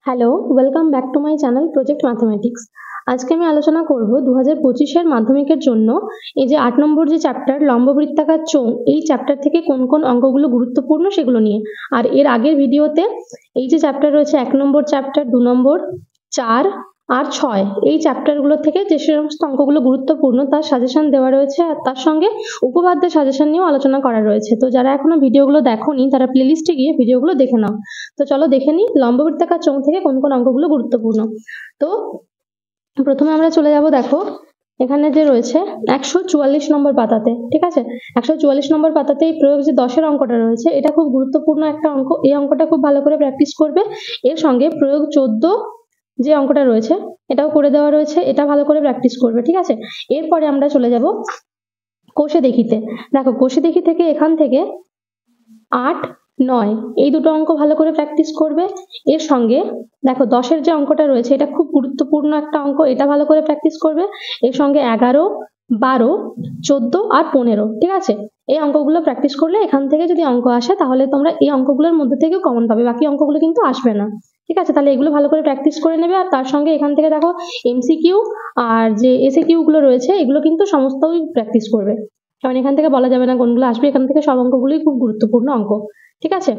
Hello, welcome back to my channel project mathematics. আজকে আমি আলোচনা করব 2025-এর মাধ্যমিকের জন্য এই যে 8 নম্বর যে চ্যাপ্টার লম্ববৃত্তাকার চোঙ, এই চ্যাপ্টার থেকে কোন কোন অঙ্কগুলো গুরুত্বপূর্ণ সেগুলো নিয়ে। আর এর আগের ভিডিওতে এই যে চ্যাপ্টার রয়েছে 1 নম্বর চ্যাপ্টার, 2 নম্বর, 4 আর 6, এই চ্যাপ্টারগুলো থেকে যে সমস্ত অঙ্কগুলো গুরুত্বপূর্ণ তার সাজেশন দেওয়া রয়েছে, আর তার সঙ্গে উপপাদ্যের সাজেশন নিয়েও আলোচনা করা রয়েছে। তো যারা এখনো ভিডিওগুলো দেখোনি তারা প্লেলিস্টে গিয়ে ভিডিওগুলো দেখে নাও। তো চলো দেখে নিই লম্ববৃত্তাকার চোঙ থেকে কোন কোন অঙ্কগুলো গুরুত্বপূর্ণ। তো প্রথমে আমরা চলে যাব, দেখো এখানে যে রয়েছে 144 নম্বর পাতাতে, ঠিক আছে। 144 নম্বর পাতাতে এই প্রয়োগ যে 10-এর অঙ্কটা রয়েছে, এটা খুব গুরুত্বপূর্ণ একটা অঙ্ক। এই অঙ্কটা খুব ভালো করে প্র্যাকটিস করবে। এর সঙ্গে প্রয়োগ 14 যে অঙ্কটা রয়েছে এটাও করে দেওয়া রয়েছে, এটা ভালো করে প্র্যাকটিস করবে, ঠিক আছে। এরপরে আমরা চলে যাব কোষে দেখিতে। দেখো কোষে দেখি থেকে এখান থেকে 8, 9 এই দুটো অঙ্ক ভালো করে প্র্যাকটিস করবে। এর সঙ্গে দেখো 10-এর যে অঙ্কটা রয়েছে এটা খুব গুরুত্বপূর্ণ একটা অঙ্ক, এটা ভালো করে প্র্যাকটিস করবে। এর সঙ্গে 11, 12, 14 আর 15, ঠিক আছে। এই অঙ্কগুলো প্র্যাকটিস করলে এখান থেকে যদি অঙ্ক আসে তাহলে তোমরা এই অঙ্কগুলোর মধ্যে থেকেও কমন পাবে, বাকি অঙ্কগুলো কিন্তু আসবে না, ঠিক আছে। তাহলে এগুলো ভালো করে প্র্যাকটিস করে নেবে। আর তার সঙ্গে এখান থেকে দেখো এমসিকিউ আর যে এসএকিউ গুলো রয়েছে এগুলো কিন্তু সমস্তই প্র্যাকটিস করবে, কারণ এখান থেকে বলা যাবে না কোনগুলো আসবে। এখান থেকে সব অঙ্কগুলোই খুব গুরুত্বপূর্ণ অঙ্ক, ঠিক আছে।